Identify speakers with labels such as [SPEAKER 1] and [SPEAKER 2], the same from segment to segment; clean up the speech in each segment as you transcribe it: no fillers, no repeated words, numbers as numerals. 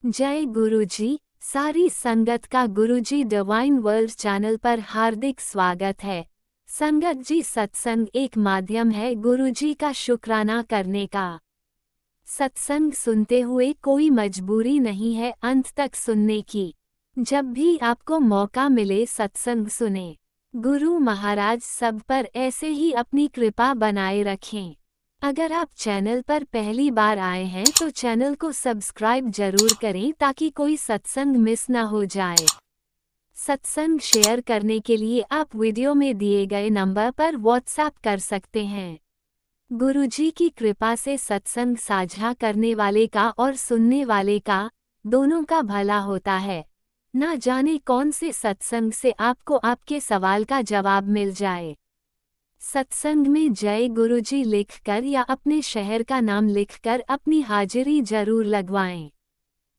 [SPEAKER 1] जय गुरुजी। सारी संगत का गुरुजी डिवाइन वर्ल्ड चैनल पर हार्दिक स्वागत है। संगत जी, सत्संग एक माध्यम है गुरुजी का शुक्राना करने का। सत्संग सुनते हुए कोई मजबूरी नहीं है अंत तक सुनने की। जब भी आपको मौका मिले सत्संग सुने। गुरु महाराज सब पर ऐसे ही अपनी कृपा बनाए रखें। अगर आप चैनल पर पहली बार आए हैं तो चैनल को सब्सक्राइब जरूर करें ताकि कोई सत्संग मिस ना हो जाए। सत्संग शेयर करने के लिए आप वीडियो में दिए गए नंबर पर व्हाट्सएप कर सकते हैं। गुरुजी की कृपा से सत्संग साझा करने वाले का और सुनने वाले का, दोनों का भला होता है। ना जाने कौन से सत्संग से आपको आपके सवाल का जवाब मिल जाए। सत्संग में जय गुरुजी लिखकर या अपने शहर का नाम लिखकर अपनी हाजिरी जरूर लगवाएं।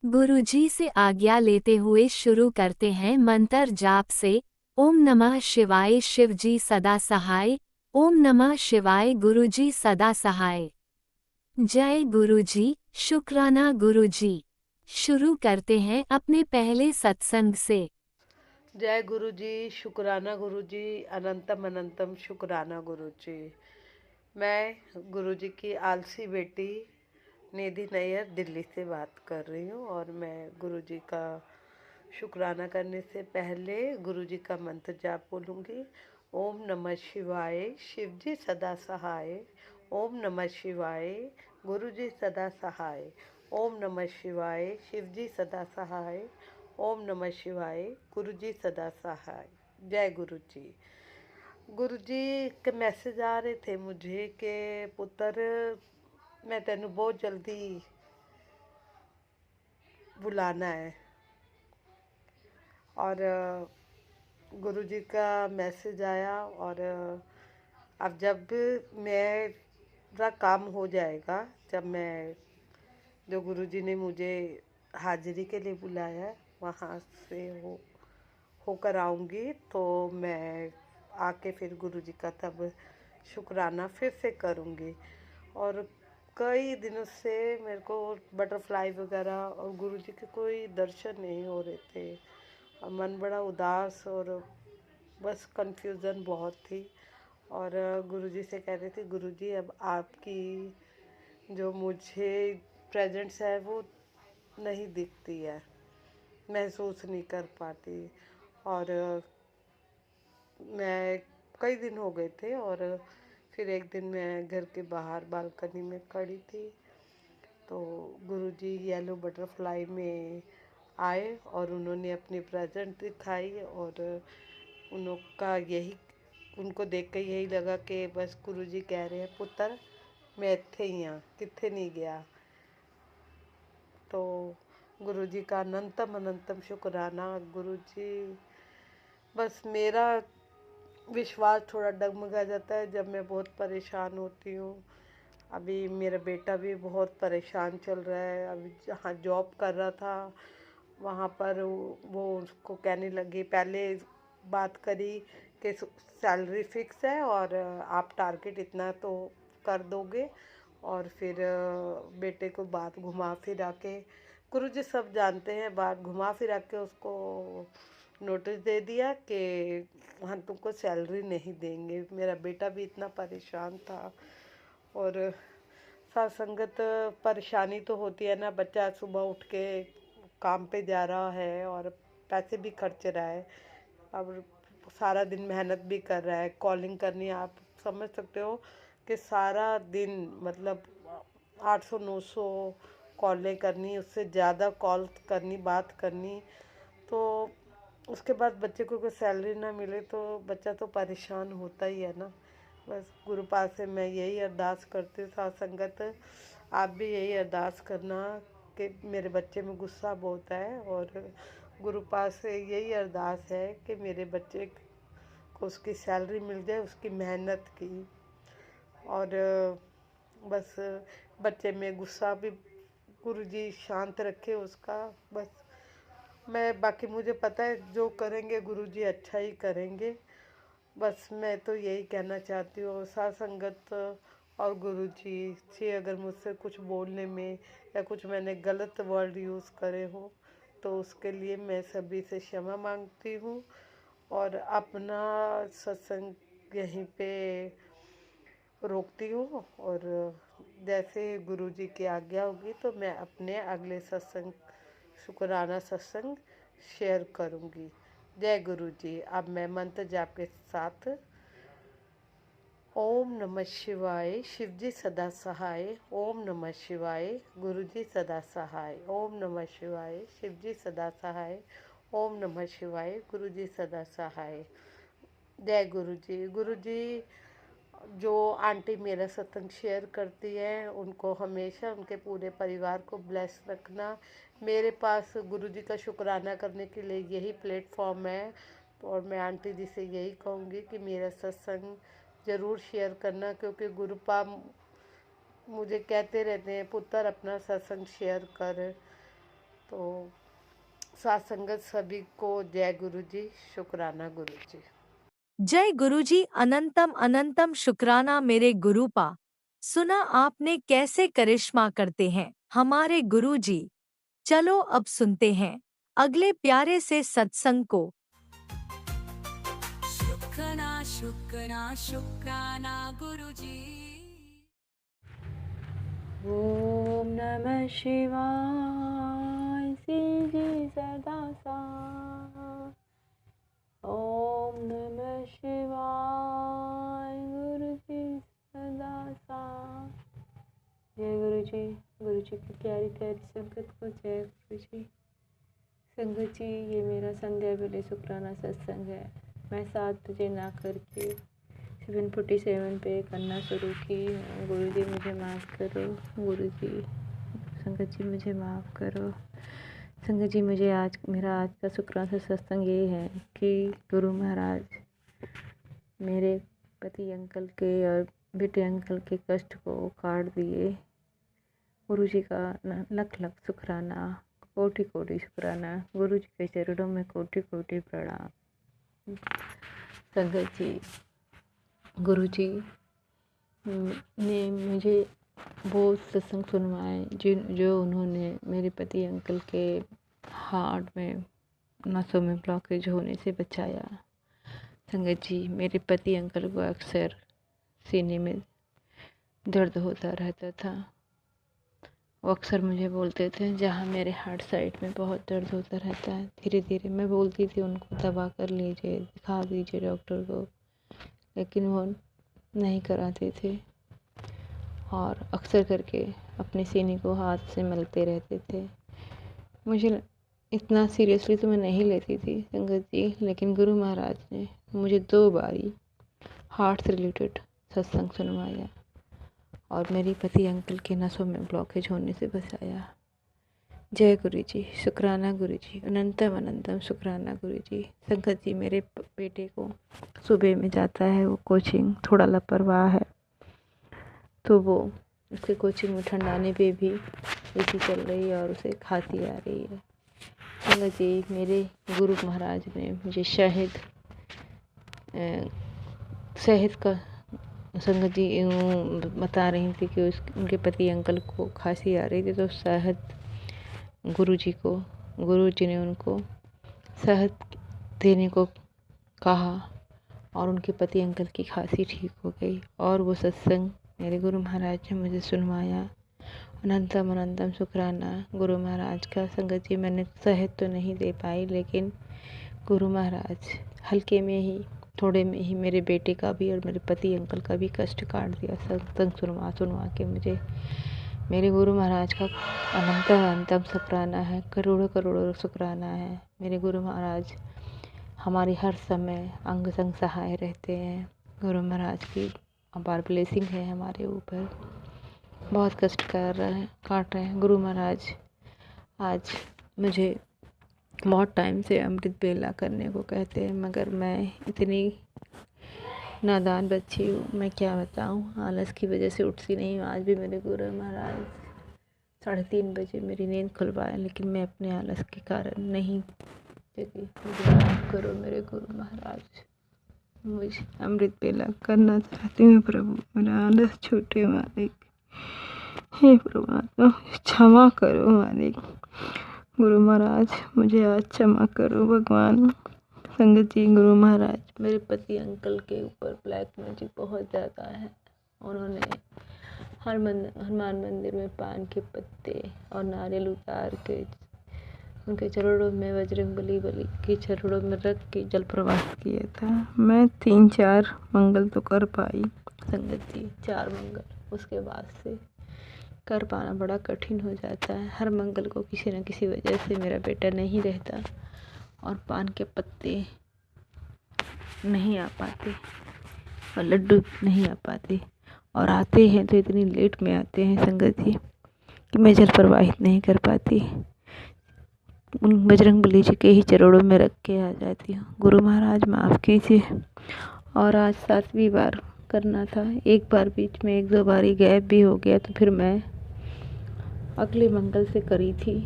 [SPEAKER 1] गुरुजी से आज्ञा लेते हुए शुरू करते हैं मंत्र जाप से। ओम नमः शिवाय शिवजी सदा सहाय। ओम नमः शिवाय गुरुजी सदा सहाय। जय गुरुजी, शुक्राना गुरुजी। शुरू करते हैं अपने पहले सत्संग से।
[SPEAKER 2] जय गुरु जी, शुक्राना गुरु जी, अनंतम अनंतम शुक्राना गुरु जी। मैं गुरु जी की आलसी बेटी निधि नैयर दिल्ली से बात कर रही हूँ और मैं गुरु जी का शुक्राना करने से पहले गुरु जी का मंत्र जाप बोलूँगी। ओम नमः शिवाय शिव जी सदा सहाय। ओम नमः शिवाय गुरु जी सदा सहाय। ओम नमः शिवाय शिव जी सदा सहाय। ओम नमः शिवाय गुरु जी सदा सहाय। जय गुरु जी। गुरु जी के मैसेज आ रहे थे मुझे कि पुत्र मैं तेनू बहुत जल्दी बुलाना है। और गुरु जी का मैसेज आया और अब जब मेरा काम हो जाएगा, जब मैं जो गुरु जी ने मुझे हाजिरी के लिए बुलाया है वहाँ से होकर आऊँगी तो मैं आके फिर गुरु जी का तब शुक्राना फिर से करूँगी। और कई दिनों से मेरे को बटरफ्लाई वगैरह और गुरु जी के कोई दर्शन नहीं हो रहे थे और मन बड़ा उदास और बस कंफ्यूजन बहुत थी। और गुरु जी से कह रही थी, गुरु जी अब आपकी जो मुझे प्रेजेंस है वो नहीं दिखती है, महसूस नहीं कर पाती। और मैं कई दिन हो गए थे और फिर एक दिन मैं घर के बाहर बालकनी में खड़ी थी तो गुरुजी येलो बटरफ्लाई में आए और उन्होंने अपनी प्रेजेंट दिखाई और उनको देख कर यही लगा कि बस गुरुजी कह रहे हैं, पुत्र मैं इत्थे ही हाँ, कित्थे नहीं गया। तो गुरुजी का अनंतम अनंतम शुक्राना। गुरुजी, बस मेरा विश्वास थोड़ा डगमगा जाता है जब मैं बहुत परेशान होती हूँ। अभी मेरा बेटा भी बहुत परेशान चल रहा है। अभी जहाँ जॉब कर रहा था वहाँ पर वो उसको कहने लगी, पहले बात करी कि सैलरी फिक्स है और आप टारगेट इतना तो कर दोगे। और फिर बेटे को बात घुमा फिरा के, गुरुजी सब जानते हैं, बात घुमा फिरा के उसको नोटिस दे दिया कि हम तुमको सैलरी नहीं देंगे। मेरा बेटा भी इतना परेशान था। और साथ संगत परेशानी तो होती है ना, बच्चा सुबह उठ के काम पे जा रहा है और पैसे भी खर्च रहा है, अब सारा दिन मेहनत भी कर रहा है, कॉलिंग करनी है। आप समझ सकते हो कि सारा दिन मतलब 800-900 कॉलें करनी, उससे ज़्यादा कॉल करनी, बात करनी। तो उसके बाद बच्चे को कोई सैलरी ना मिले तो बच्चा तो परेशान होता ही है ना। बस गुरु पास से मैं यही अरदास करती हूँ, साथ संगत आप भी यही अरदास करना कि मेरे बच्चे में गुस्सा बहुत है और गुरु पास से यही अरदास है कि मेरे बच्चे को उसकी सैलरी मिल जाए, उसकी मेहनत की। और बस बच्चे में गुस्सा भी गुरुजी शांत रखे उसका। बस मैं, बाकी मुझे पता है जो करेंगे गुरुजी अच्छा ही करेंगे। बस मैं तो यही कहना चाहती हूँ। साथ संगत और गुरुजी से अगर मुझसे कुछ बोलने में या कुछ मैंने गलत वर्ड यूज़ करे हों तो उसके लिए मैं सभी से क्षमा मांगती हूँ और अपना सत्संग यहीं पे रोकती हूँ। और जैसे गुरुजी की आज्ञा होगी तो मैं अपने अगले सत्संग शुक्राना सत्संग शेयर करूँगी। जय गुरु जी। अब मैं मंत्र जाप के साथ ओम नमः शिवाय, शिव जी सदा सहाय। ओम नमः शिवाय, गुरु जी सदा सहाय। ओम नमः शिवाय, शिव जी सदा सहाय। ओम नमः शिवाय, गुरु जी सदा सहाय। जय गुरु जी। गुरु जी जो आंटी मेरा सत्संग शेयर करती है उनको हमेशा उनके पूरे परिवार को ब्लेस रखना। मेरे पास गुरुजी का शुक्राना करने के लिए यही प्लेटफॉर्म है और मैं आंटी जी से यही कहूँगी कि मेरा सत्संग ज़रूर शेयर करना, क्योंकि गुरुपा मुझे कहते रहते हैं पुत्र अपना सत्संग शेयर कर। तो साथ संगत सभी को जय गुरु जी, शुक्राना गुरु जी।
[SPEAKER 3] जय गुरुजी। अनंतम अनंतम शुक्राना मेरे गुरुपा। सुना आपने कैसे करिश्मा करते हैं हमारे गुरुजी। चलो अब सुनते हैं अगले प्यारे से सत्संग को।
[SPEAKER 4] शुक्राना शुक्राना शुक्राना गुरुजी।
[SPEAKER 5] ओम नमः शिवाय, श्री जी सदा साई। ओम नमः शिवाय, गुरु जी सदा साई। जय गुरु जी। गुरु जी की प्यारी प्यारी संगत को जय गुरु जी। संगत जी, ये मेरा संध्या वेले शुक्राना सत्संग है। मैं 7 बजे ना करके 7:47 पे करना शुरू की हूँ। गुरु जी मुझे माफ़ करो। गुरु जी, संगत जी मुझे माफ़ करो। संगत जी, मेरा आज का शुक्राना सत्संग ये है कि गुरु महाराज मेरे पति अंकल के और बेटे अंकल के कष्ट को काट दिए। गुरु जी का लख लख शुक्राना, कोटि कोटि शुक्राना। गुरु जी के चरणों में कोटि कोटि प्रणाम। संगत जी, गुरु जी ने मुझे बहुत सत्संग सुनवाए जो उन्होंने मेरे पति अंकल के हार्ट में नसों में ब्लॉकेज होने से बचाया। संगत जी, मेरे पति अंकल को अक्सर सीने में दर्द होता रहता था। वो अक्सर मुझे बोलते थे जहाँ मेरे हार्ट साइड में बहुत दर्द होता रहता है। धीरे धीरे मैं बोलती थी उनको दवा कर लीजिए, दिखा दीजिए डॉक्टर को, लेकिन वो नहीं कराते थे और अक्सर करके अपने सीने को हाथ से मलते रहते थे। मुझे इतना सीरियसली तो मैं नहीं लेती थी संगत जी, लेकिन गुरु महाराज ने मुझे 2 बारी हार्ट से रिलेटेड सत्संग सुनवाया और मेरी पति अंकल के नसों में ब्लॉकेज होने से बचाया। जय गुरु जी, शुक्राना गुरु जी, अनंतम अनंतम शुक्राना गुरु जी। संगत जी, मेरे बेटे को सुबह में जाता है वो कोचिंग, थोड़ा लापरवाह है तो वो उसके कोचिंग में ठंडाने पे भी उल्टी चल रही है और उसे खांसी आ रही है। संगत जी, मेरे गुरु महाराज ने मुझे शहद का संगत जी बता रही थी कि उनके पति अंकल को खांसी आ रही थी तो शहद गुरु जी ने उनको शहद देने को कहा और उनके पति अंकल की खांसी ठीक हो गई। और वो सत्संग मेरे गुरु महाराज ने मुझे सुनवाया। अनंतम अनंतम शुक्राना गुरु महाराज का। संगत जी, मैंने शहद तो नहीं दे पाई, लेकिन गुरु महाराज हल्के में ही, थोड़े में ही मेरे बेटे का भी और मेरे पति अंकल का भी कष्ट काट दिया। सत्संग सुनवा के मुझे मेरे गुरु महाराज का अनंतम अनंतम शुक्राना है, करोड़ों करोड़ों शुक्राना है। मेरे गुरु महाराज हमारे हर समय अंग संग सहाय रहते हैं। गुरु महाराज की अपार ब्लेसिंग है हमारे ऊपर। बहुत कष्ट काट रहे हैं गुरु महाराज। आज मुझे बहुत टाइम से अमृत बेला करने को कहते हैं, मगर मैं इतनी नादान बच्ची हूँ, मैं क्या बताऊँ। आलस की वजह से उठती नहीं हूँ। आज भी मेरे गुरु महाराज 3:30 बजे मेरी नींद खुलवाए, लेकिन मैं अपने आलस के कारण नहीं जगी। मुझे माफ़ करो मेरे गुरु महाराज।
[SPEAKER 6] मुझे अमृत बेला करना चाहती हूँ प्रभु, मेरा आलस छूटे मालिक। हे परमात्मा क्षमा करो मालिक। गुरु महाराज मुझे आज क्षमा करो भगवान। संगत जी, गुरु महाराज, मेरे पति अंकल के ऊपर ब्लैक मैजिक बहुत ज़्यादा है। उन्होंने हनुमान मंदिर में पान के पत्ते और नारियल उतार के उनके चरणों में बजरंगबली के चरणों में रख के जल प्रवाह किया था। मैं 3-4 मंगल तो कर पाई संगत जी, 4 मंगल। उसके बाद से कर पाना बड़ा कठिन हो जाता है। हर मंगल को किसी न किसी वजह से मेरा बेटा नहीं रहता और पान के पत्ते नहीं आ पाते और लड्डू नहीं आ पाते, और आते हैं तो इतनी लेट में आते हैं संगत जी कि मैं जल प्रवाहित नहीं कर पाती। उन बजरंगबली जी के ही चरणों में रख के आ जाती हूँ। गुरु महाराज माफ़ कीजिए। और आज 7वीं बार करना था। एक बार बीच में 1-2 बारी गैप भी हो गया, तो फिर मैं अगले मंगल से करी थी,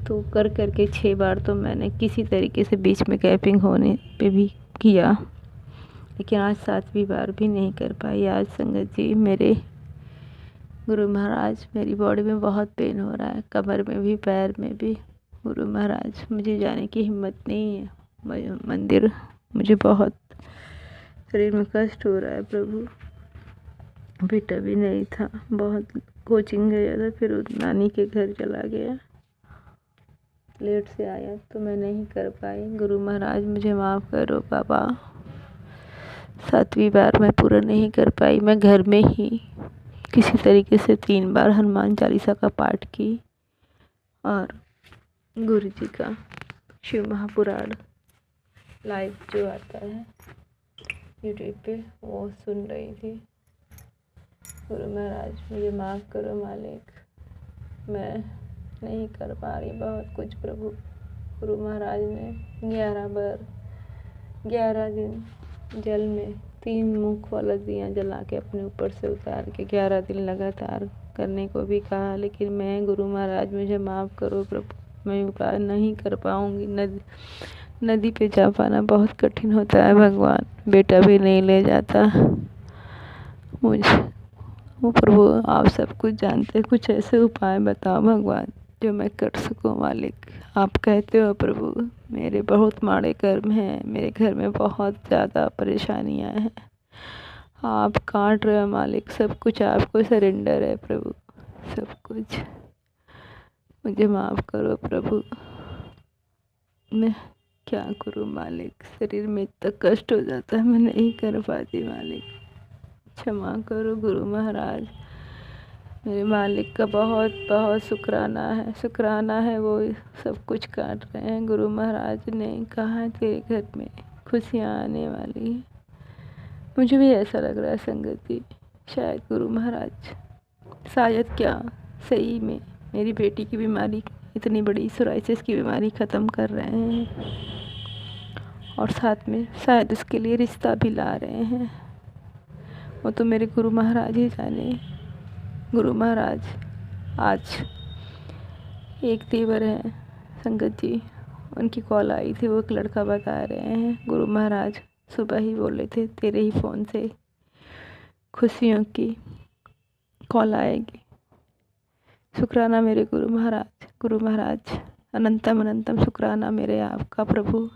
[SPEAKER 6] तो कर के 6 बार तो मैंने किसी तरीके से बीच में गैपिंग होने पे भी किया, लेकिन आज 7वीं बार भी नहीं कर पाई। आज संगत जी मेरे गुरु महाराज, मेरी बॉडी में बहुत पेन हो रहा है, कमर में भी, पैर में भी। गुरु महाराज मुझे जाने की हिम्मत नहीं है मंदिर, मुझे बहुत शरीर में कष्ट हो रहा है प्रभु। बेटा भी नहीं था, बहुत कोचिंग गया था, फिर नानी के घर चला गया, लेट से आया तो मैं नहीं कर पाई। गुरु महाराज मुझे माफ़ करो बाबा। 7वीं बार मैं पूरा नहीं कर पाई। मैं घर में ही किसी तरीके से 3 बार हनुमान चालीसा का पाठ की और गुरु जी का शिव महापुराण लाइव जो आता है यूट्यूब पे वो सुन रही थी। गुरु महाराज मुझे माफ़ करो मालिक, मैं नहीं कर पा रही बहुत कुछ प्रभु। गुरु महाराज ने 11 दिन जल में 3 मुख वाला दिया जला के अपने ऊपर से उतार के 11 दिन लगातार करने को भी कहा, लेकिन मैं गुरु महाराज मुझे माफ़ करो प्रभु, मैं उपाय नहीं कर पाऊँगी। नदी पे जा पाना बहुत कठिन होता है भगवान, बेटा भी नहीं ले जाता मुझे। वो प्रभु आप सब कुछ जानते, कुछ ऐसे उपाय बताओ भगवान जो मैं कर सकूं मालिक। आप कहते हो प्रभु मेरे बहुत माड़े कर्म हैं, मेरे घर में बहुत ज़्यादा परेशानियां हैं, आप काट रहे हो मालिक, सब कुछ आपको सरेंडर है प्रभु, सब कुछ मुझे माफ़ करो प्रभु। मैं क्या करूं मालिक, शरीर में इतना कष्ट हो जाता है, मैं नहीं कर पाती मालिक, क्षमा करो गुरु महाराज। मेरे मालिक का बहुत बहुत शुक्राना है, वो सब कुछ काट रहे हैं। गुरु महाराज ने कहा तेरे घर में खुशियाँ आने वाली हैं। मुझे भी ऐसा लग रहा है संगत जी, शायद गुरु महाराज शायद क्या सही में मेरी बेटी की बीमारी, इतनी बड़ी सोराइसिस की बीमारी ख़त्म कर रहे हैं और साथ में शायद उसके लिए रिश्ता भी ला रहे हैं। वो तो मेरे गुरु महाराज ही जाने। गुरु महाराज आज एक देवर है संगत जी, उनकी कॉल आई थी, वो एक लड़का बता रहे हैं गुरु महाराज सुबह ही बोले थे तेरे ही फ़ोन से खुशियों की कॉल आएगी। शुक्राना मेरे गुरु महाराज अनंतम अनंतम शुक्राना मेरे आपका प्रभु।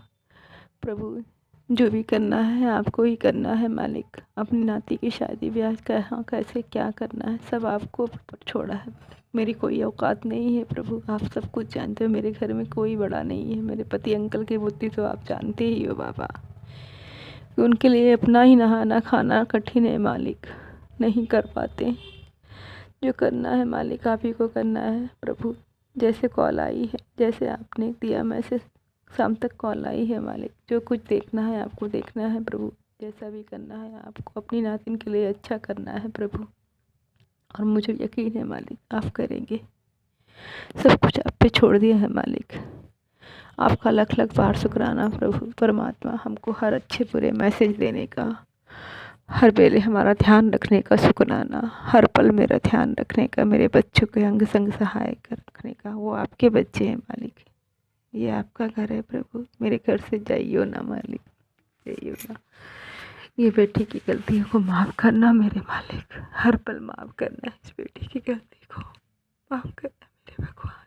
[SPEAKER 6] जो भी करना है आपको ही करना है मालिक। अपनी नाती की शादी ब्याह कहाँ कैसे क्या करना है सब आपको छोड़ा है, मेरी कोई औकात नहीं है प्रभु। आप सब कुछ जानते हो, मेरे घर में कोई बड़ा नहीं है। मेरे पति अंकल की बुद्धि तो आप जानते ही हो बाबा, उनके लिए अपना ही नहाना खाना कठिन है मालिक, नहीं कर पाते। जो करना है मालिक आप ही को करना है प्रभु। जैसे कॉल आई है, जैसे आपने दिया मैसेज, शाम तक कॉल आई है मालिक। जो कुछ देखना है आपको देखना है प्रभु, जैसा भी करना है आपको अपनी नातिन के लिए अच्छा करना है प्रभु, और मुझे यकीन है मालिक आप करेंगे। सब कुछ आप पे छोड़ दिया है मालिक। आपका लख लख बार शुक्राना प्रभु परमात्मा, हमको हर अच्छे बुरे मैसेज देने का, हर वेले हमारा ध्यान रखने का शुक्राना, हर पल मेरा ध्यान रखने का, मेरे बच्चों के अंग संग सहायक रखने का। वो आपके बच्चे हैं मालिक, ये आपका घर है प्रभु। मेरे घर से जाइयो ना मालिक, जाइयो ना। ये बेटी की गलतियों को माफ़ करना मेरे मालिक, हर पल माफ़ करना इस बेटी की गलती को माफ़ करना मेरे भगवान।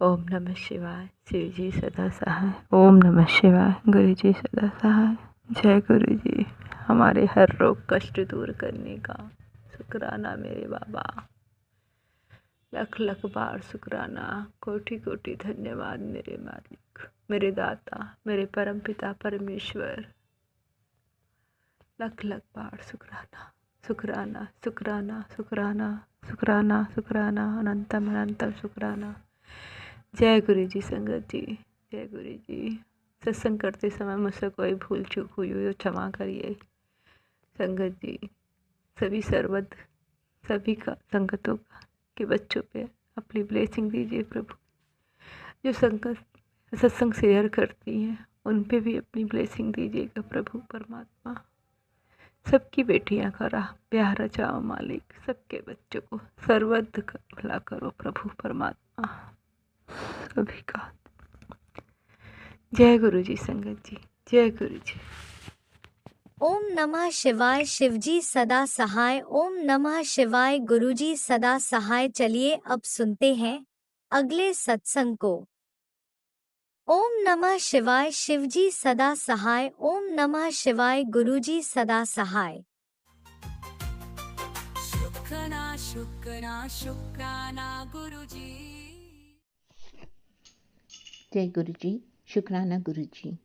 [SPEAKER 6] ओम नमः शिवाय। शिव जी सदा सहाय। ओम नमः शिवाय। गुरु जी सदा सहाय। जय गुरु जी। हमारे हर रोग कष्ट दूर करने का शुक्राना मेरे बाबा, लख लख बार शुक्राना, कोटि कोटि धन्यवाद मेरे मालिक, मेरे दाता, मेरे परम पिता परमेश्वर, लख लख बार शुक्राना शुक्राना शुक्राना शुक्राना शुक्राना शुक्राना, अनंतम अनंतम शुक्राना। जय गुरु जी। संगत जी, जय गुरु जी। सत्संग करते समय मुझसे कोई भूल चूक हुई हो क्षमा करिए। संगत जी, सभी सर्वद सभी का संगतों के बच्चों पे अपनी ब्लेसिंग दीजिए प्रभु। जो संगत सत्संग शेयर करती हैं उन पे भी अपनी ब्लेसिंग दीजिएगा प्रभु परमात्मा। सबकी बेटियां का राह प्यार रचाओ मालिक, सबके बच्चों को सर्वद भला करो प्रभु परमात्मा सभी का। जय गुरु जी। संगत जी, जय गुरु जी।
[SPEAKER 3] ओम नमः शिवाय। शिवजी सदा सहाय। ओम नमः शिवाय। गुरुजी सदा सहाय। चलिए अब सुनते हैं अगले सत्संग को। ओम नमः शिवाय। शिवजी सदा सहाय। ओम नमः शिवाय। गुरुजी सदा सहाय।
[SPEAKER 4] शुक्राना शुक्राना शुक्राना गुरुजी।
[SPEAKER 7] जय गुरु जी। शुक्राना गुरु जी।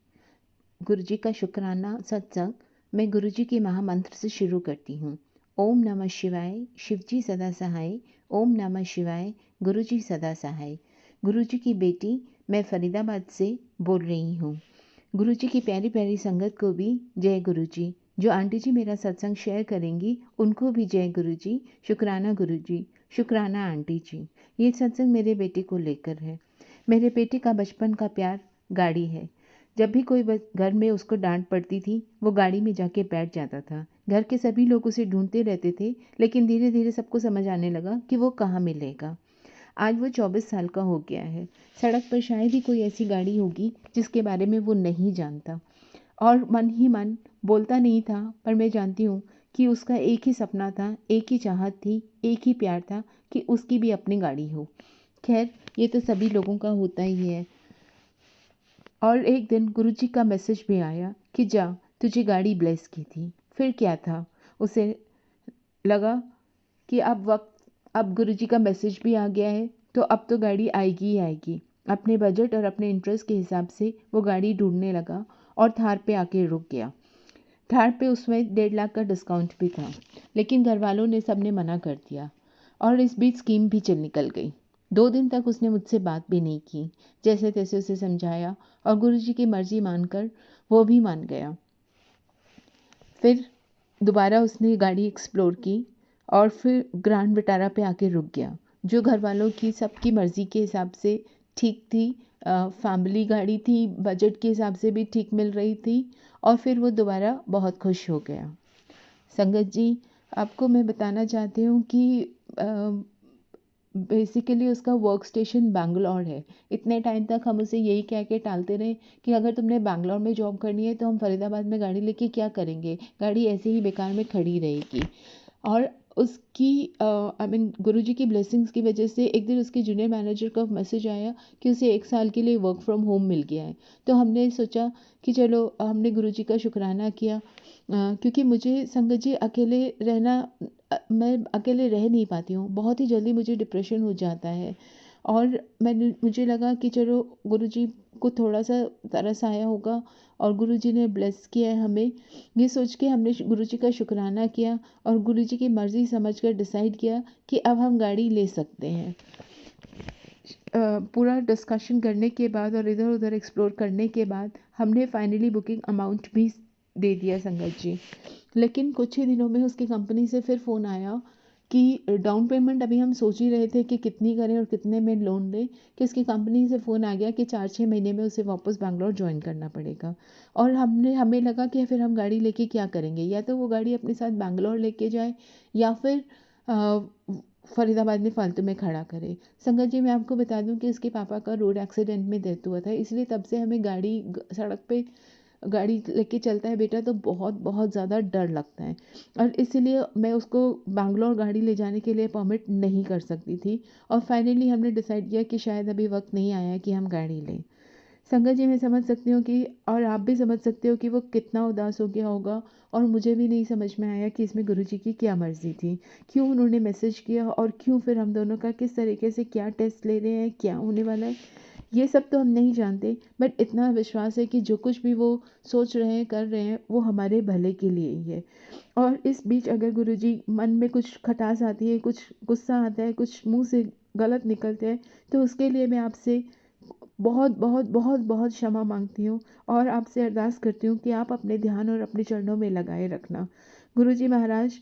[SPEAKER 7] गुरु जी का शुक्राना सत्संग मैं गुरु जी के महामंत्र से शुरू करती हूँ। ओम नमः शिवाय। शिवजी सदा सहाय। ओम नमः शिवाय। गुरु जी सदा सहाय। गुरु जी की बेटी मैं फरीदाबाद से बोल रही हूँ। गुरु जी की प्यारी प्यारी संगत को भी जय गुरु जी। जो आंटी जी मेरा सत्संग शेयर करेंगी उनको भी जय गुरु जी। शुक्राना गुरु जी। शुक्राना आंटी जी। ये सत्संग मेरे बेटे को लेकर है। मेरे बेटे का बचपन का प्यार गाड़ी है। जब भी कोई घर में उसको डांट पड़ती थी वो गाड़ी में जाके बैठ जाता था। घर के सभी लोग उसे ढूंढते रहते थे, लेकिन धीरे धीरे सबको समझ आने लगा कि वो कहाँ मिलेगा। आज वो 24 साल का हो गया है। सड़क पर शायद ही कोई ऐसी गाड़ी होगी जिसके बारे में वो नहीं जानता, और मन ही मन बोलता नहीं था, पर मैं जानती हूँ कि उसका एक ही सपना था, एक ही चाहत थी, एक ही प्यार था कि उसकी भी अपनी गाड़ी हो। खैर, ये तो सभी लोगों का होता ही है। और एक दिन गुरुजी का मैसेज भी आया कि जा, तुझे गाड़ी ब्लेस की थी। फिर क्या था, उसे लगा कि अब गुरुजी का मैसेज भी आ गया है तो अब तो गाड़ी आएगी ही आएगी। अपने बजट और अपने इंटरेस्ट के हिसाब से वो गाड़ी ढूंढने लगा और थार पे आके रुक गया। थार पे उसमें 1.5 लाख का डिस्काउंट भी था, लेकिन घर वालों ने सबने मना कर दिया और इस बीच स्कीम भी चल निकल गई। 2 दिन तक उसने मुझसे बात भी नहीं की। जैसे तैसे उसे समझाया और गुरुजी की मर्जी मानकर वो भी मान गया। फिर दोबारा उसने गाड़ी एक्सप्लोर की और फिर ग्रैंड विटारा पे आके रुक गया, जो घर वालों की सबकी मर्ज़ी के हिसाब से ठीक थी। फैमिली गाड़ी थी, बजट के हिसाब से भी ठीक मिल रही थी, और फिर वो दोबारा बहुत खुश हो गया। संगत जी, आपको मैं बताना चाहती हूँ कि बेसिकली उसका वर्क स्टेशन बैंगलोर है। इतने टाइम तक हम उसे यही कह के टालते रहे कि अगर तुमने बैंगलोर में जॉब करनी है तो हम फरीदाबाद में गाड़ी लेके क्या करेंगे, गाड़ी ऐसे ही बेकार में खड़ी रहेगी। और उसकी गुरुजी की ब्लेसिंग्स की वजह से एक दिन उसके जूनियर मैनेजर का मैसेज आया कि उसे 1 साल के लिए वर्क फ्रॉम होम मिल गया है। तो हमने सोचा कि चलो, हमने गुरुजी का शुक्राना किया, क्योंकि मुझे संगत जी अकेले रहना, मैं अकेले रह नहीं पाती हूँ। बहुत ही जल्दी मुझे डिप्रेशन हो जाता है, और मुझे लगा कि चलो गुरुजी को थोड़ा सा तरस आया होगा और गुरुजी ने ब्लेस किया है हमें। ये सोच के हमने गुरुजी का शुक्राना किया और गुरुजी की मर्ज़ी समझकर डिसाइड किया कि अब हम गाड़ी ले सकते हैं। पूरा डिस्कशन करने के बाद और इधर उधर एक्सप्लोर करने के बाद हमने फाइनली बुकिंग अमाउंट भी दे दिया संगत जी। लेकिन कुछ ही दिनों में उसकी कंपनी से फिर फ़ोन आया कि डाउन पेमेंट अभी हम सोच ही रहे थे कि कितनी करें और कितने में लोन लें, कि उसकी कंपनी से फ़ोन आ गया कि 4-6 महीने में उसे वापस बैंगलोर ज्वाइन करना पड़ेगा। और हमें लगा कि फिर हम गाड़ी लेके क्या करेंगे, या तो वो गाड़ी अपने साथ बैंगलोर लेके जाए या फिर फरीदाबाद में फालतू में खड़ा करे। संगत जी, मैं आपको बता दूं कि उसके पापा का रोड एक्सीडेंट में डेथ हुआ था, इसलिए तब से हमें गाड़ी सड़क पे गाड़ी लेके चलता है बेटा तो बहुत बहुत ज़्यादा डर लगता है, और इसीलिए मैं उसको बैंगलोर गाड़ी ले जाने के लिए परमिट नहीं कर सकती थी। और फाइनली हमने डिसाइड किया कि शायद अभी वक्त नहीं आया कि हम गाड़ी लें। संगत जी, मैं समझ सकती हूँ कि, और आप भी समझ सकते हो कि वो कितना उदास हो गया होगा, और मुझे भी नहीं समझ में आया कि इसमें गुरुजी की क्या मर्ज़ी थी, क्यों उन्होंने मैसेज किया, और क्यों फिर हम दोनों का किस तरीके से क्या टेस्ट ले रहे हैं, क्या होने वाला है, ये सब तो हम नहीं जानते। बट इतना विश्वास है कि जो कुछ भी वो सोच रहे हैं, कर रहे हैं, वो हमारे भले के लिए ही है। और इस बीच अगर गुरुजी मन में कुछ खटास आती है, कुछ गुस्सा आता है, कुछ मुँह से गलत निकलते हैं, तो उसके लिए मैं आपसे बहुत बहुत बहुत बहुत क्षमा मांगती हूँ, और आपसे अरदास करती हूँ कि आप अपने ध्यान और अपने चरणों में लगाए रखना। गुरुजी महाराज,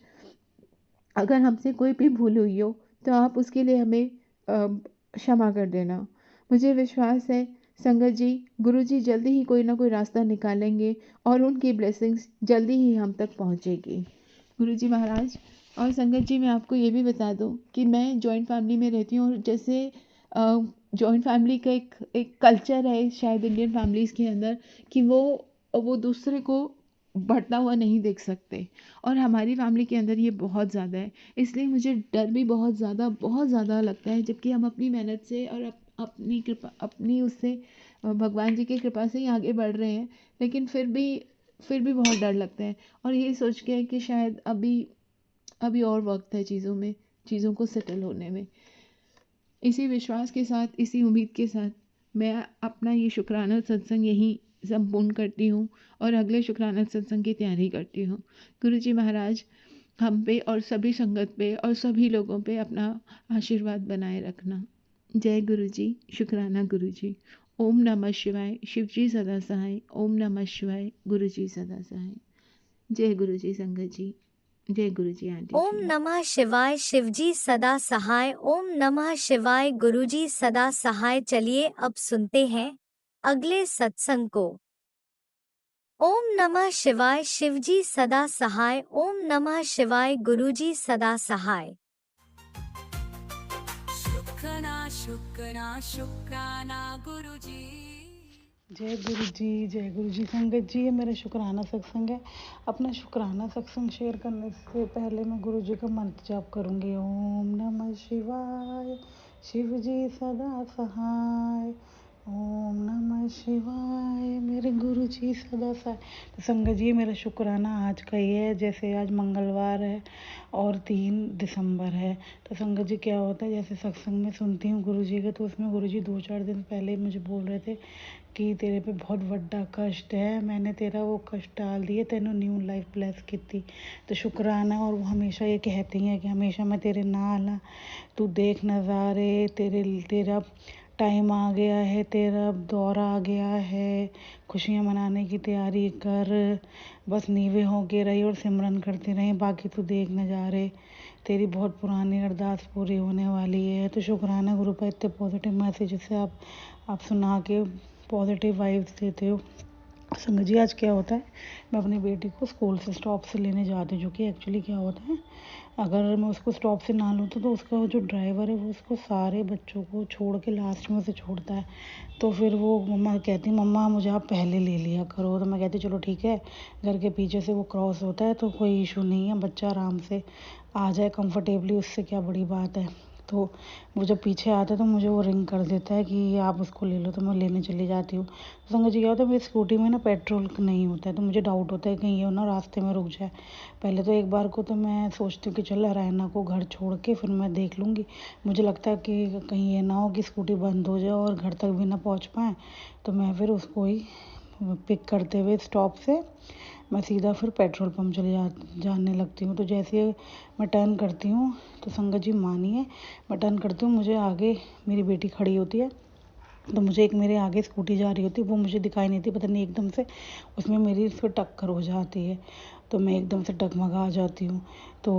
[SPEAKER 7] अगर हमसे कोई भी भूल हुई हो तो आप उसके लिए हमें क्षमा कर देना। मुझे विश्वास है संगत जी, गुरुजी जल्दी ही कोई ना कोई रास्ता निकालेंगे, और उनकी ब्लेसिंग्स जल्दी ही हम तक पहुँचेगी। गुरुजी महाराज, और संगत जी, मैं आपको ये भी बता दूं कि मैं जॉइंट फैमिली में रहती हूँ, और जैसे जॉइंट फैमिली का एक कल्चर है शायद इंडियन फैमिलीज़ के अंदर, कि वो दूसरे को बढ़ता हुआ नहीं देख सकते, और हमारी फैमिली के अंदर ये बहुत ज़्यादा है। इसलिए मुझे डर भी बहुत ज़्यादा लगता है, जबकि हम अपनी मेहनत से और अपनी कृपा, अपनी उससे भगवान जी की कृपा से ही आगे बढ़ रहे हैं, लेकिन फिर भी बहुत डर लगता है, और ये सोच के कि शायद अभी और वक्त है चीज़ों को सेटल होने में। इसी विश्वास के साथ, इसी उम्मीद के साथ मैं अपना ये शुक्राना सत्संग यहीं संपूर्ण करती हूँ, और अगले शुक्राना सत्संग की तैयारी करती हूँ। गुरुजी महाराज, हम पे और सभी संगत पे और सभी लोगों पे अपना आशीर्वाद बनाए रखना। जय गुरुजी, शुक्राना गुरुजी। ओम नमः शिवाय, शिवजी सदा सहाय। ओम नमः शिवाय, गुरुजी सदा सहाय। जय गुरुजी संगत जी, जय गुरुजी आंटी
[SPEAKER 3] ओम
[SPEAKER 7] जी।
[SPEAKER 3] नमः शिवाय, शिवजी सदा सहाय। ओम नमः शिवाय, गुरुजी सदा सहाय। चलिए अब सुनते हैं अगले सत्संग को। ओम नमः शिवाय, शिवजी सदा सहाय। ओम नमः शिवाय, गुरुजी सदा सहाय।
[SPEAKER 4] शुक्राना गुरुजी।
[SPEAKER 2] जय गुरु जी संगत जी, ये मेरा शुक्राना सत्संग है। अपना शुक्राना सत्संग शेयर करने से पहले मैं गुरु जी का मंत्र जाप करूँगी। ओम नमः शिवाय, शिव जी सदा सहाय। ओम नमः शिवाय, मेरे गुरु जी सदा सहाय। तो संगत जी, मेरा शुक्राना आज का ही है। जैसे आज मंगलवार है और 3 दिसंबर है, तो संगत जी क्या होता है, जैसे सत्संग में सुनती हूँ गुरु जी का, तो उसमें गुरु जी 2-4 दिन पहले मुझे बोल रहे थे कि तेरे पे बहुत बड़ा कष्ट है, मैंने तेरा वो कष्ट टाल दिया, तेनों न्यू लाइफ ब्लेस की थी। तो शुक्राना, और वो हमेशा ये कहती हैं कि हमेशा मैं तेरे नाल हाँ, तू देख नज़ारे, तेरा टाइम आ गया है, तेरा दौर आ गया है, खुशियाँ मनाने की तैयारी कर, बस नीवे होके रही और सिमरन करते रही, बाकी तू देख नज़ारे, तेरी बहुत पुरानी अरदास पूरी होने वाली है। तो शुक्राना गुरु पर, इतने पॉजिटिव मैसेज से आप सुना के पॉजिटिव वाइब्स देते हो। संगत जी, आज क्या होता है, मैं अपनी बेटी को स्कूल से स्टॉप से लेने जाती हूँ, जो कि एक्चुअली क्या होता है, अगर मैं उसको स्टॉप से ना लूँ तो उसका जो ड्राइवर है वो उसको सारे बच्चों को छोड़ के लास्ट में से छोड़ता है। तो फिर वो मम्मा कहती, मम्मा मुझे आप पहले ले लिया करो। तो मैं कहती चलो ठीक है, घर के पीछे से वो क्रॉस होता है तो कोई इशू नहीं है, बच्चा आराम से आ जाए कंफर्टेबली, उससे क्या बड़ी बात है। तो वो जब पीछे आता है तो मुझे वो रिंग कर देता है कि आप उसको ले लो, तो मैं लेने चली जाती हूँ। संगत जी, क्या होता है, मेरी स्कूटी में ना पेट्रोल नहीं होता है, तो मुझे डाउट होता है कहीं ये ना रास्ते में रुक जाए। पहले तो एक बार को तो मैं सोचती हूँ कि चल रैना को घर छोड़ के फिर मैं देख लूँगी। मुझे लगता है कि कहीं ये ना हो कि स्कूटी बंद हो जाए और घर तक भी ना पहुँच पाए, तो मैं फिर उसको ही पिक करते हुए स्टॉप से मैं सीधा फिर पेट्रोल पंप जाने लगती हूँ। तो जैसे मैं टर्न करती हूँ, तो संगत जी मानिए, मैं टर्न करती हूँ, मुझे आगे मेरी बेटी खड़ी होती है, तो मुझे एक मेरे आगे स्कूटी जा रही होती है, वो मुझे दिखाई नहीं थी, पता नहीं एकदम से उसमें मेरी फिर टक्कर हो जाती है।
[SPEAKER 8] तो मैं एकदम से डगमगा जाती हूँ। तो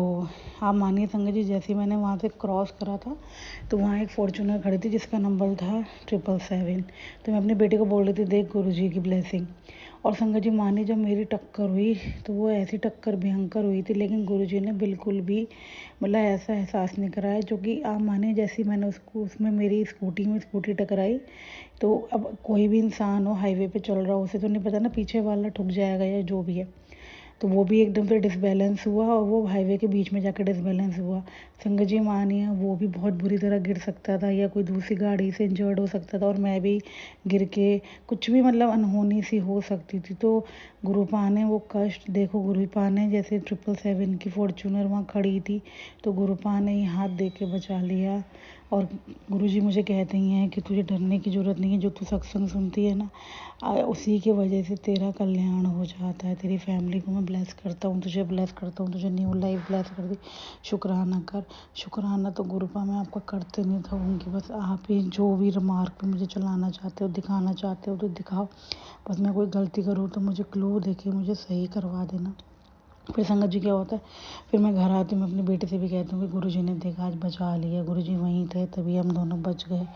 [SPEAKER 8] आप मानिए संगत जी, जैसे ही मैंने वहाँ से क्रॉस करा था तो वहाँ एक फॉर्च्यूनर खड़ी थी जिसका नंबर था 777। तो मैं अपने बेटे को बोल रही थी, देख गुरुजी की ब्लेसिंग। और संगत जी मानिए, जब मेरी टक्कर हुई तो वो ऐसी टक्कर भयंकर हुई थी, लेकिन गुरुजी ने बिल्कुल भी मतलब ऐसा एहसास नहीं कराया। जो कि आप मानिए, जैसे ही मैंने उसमें मेरी स्कूटी टकराई, तो अब कोई भी इंसान हो हाईवे पे चल रहा हो, उसे तो नहीं पता ना पीछे वाला ठुक जाएगा या जो भी है। तो वो भी एकदम से डिसबैलेंस हुआ और वो हाईवे के बीच में जाकर डिसबैलेंस हुआ। संगत जी मानिए, वो भी बहुत बुरी तरह गिर सकता था या कोई दूसरी गाड़ी से इंजर्ड हो सकता था, और मैं भी गिर के कुछ भी मतलब अनहोनी सी हो सकती थी। तो गुरुपा ने वो कष्ट देखो, गुरुपा ने जैसे 777 की फॉर्च्यूनर वहाँ खड़ी थी, तो गुरुपा ने ही हाथ दे के बचा लिया। और गुरुजी मुझे कहते ही हैं कि तुझे डरने की ज़रूरत नहीं है, जो तू सत्संग सुनती है ना, उसी की वजह से तेरा कल्याण हो जाता है। तेरी फैमिली को मैं ब्लेस करता हूँ, तुझे ब्लेस करता हूँ, तुझे न्यू लाइफ ब्लेस कर दी। शुक्राना कर। शुक्राना तो गुरुपा मैं आपका करते नहीं थाऊँगी, बस आप ही जो भी रिमार्क पे मुझे चलाना चाहते हो, दिखाना चाहते हो तो दिखाओ। बस मैं कोई गलती करूँ तो मुझे क्लू देके मुझे सही करवा देना। फिर संगत जी क्या होता है, फिर मैं घर आती हूँ, मैं अपने बेटे से भी कहती हूँ कि गुरुजी ने देखा आज बचा लिया, गुरुजी वहीं थे तभी हम दोनों बच गए।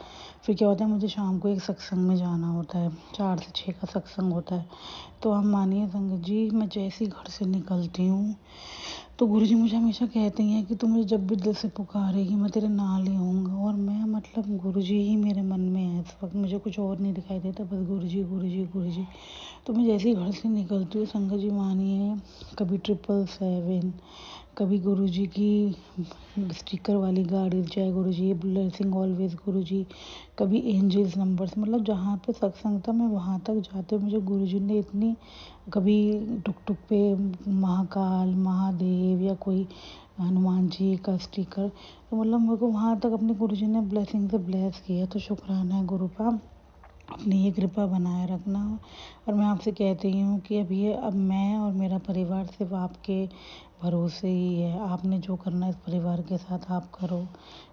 [SPEAKER 8] फिर क्या होता है, मुझे शाम को एक सत्संग में जाना होता है, 4 से 6 का सत्संग होता है। तो हम मानिए संगत जी, मैं जैसे ही घर से निकलती हूँ तो गुरुजी मुझे हमेशा कहते हैं कि तू मुझे जब भी दिल से पुकारेगी मैं तेरे नाल ही होऊंगा। और मैं मतलब गुरुजी ही मेरे मन में है इस वक्त, मुझे कुछ और नहीं दिखाई देता, बस गुरुजी गुरुजी गुरुजी। तो मैं जैसे ही घर से निकलती हूँ संगत जी मानिए, कभी 777, कभी गुरुजी की स्टिकर वाली गाड़ी, जय गुरुजी, ब्लेसिंग ऑलवेज गुरुजी, कभी एंजल्स नंबर्स, मतलब जहाँ पे सत्संग था मैं वहाँ तक जाते हुए मुझे गुरुजी ने इतनी, कभी टुक टुक पे महाकाल, महादेव या कोई हनुमान जी का स्टिकर, तो मतलब मेरे को वहाँ तक अपने गुरुजी ने ब्लेसिंग से ब्लेस किया। तो शुक्राना है गुरुपा, अपनी ये कृपा बनाए रखना। और मैं आपसे कहती हूँ कि अब मैं और मेरा परिवार सिर्फ आपके भरोसे ही है। आपने जो करना है इस परिवार के साथ आप करो,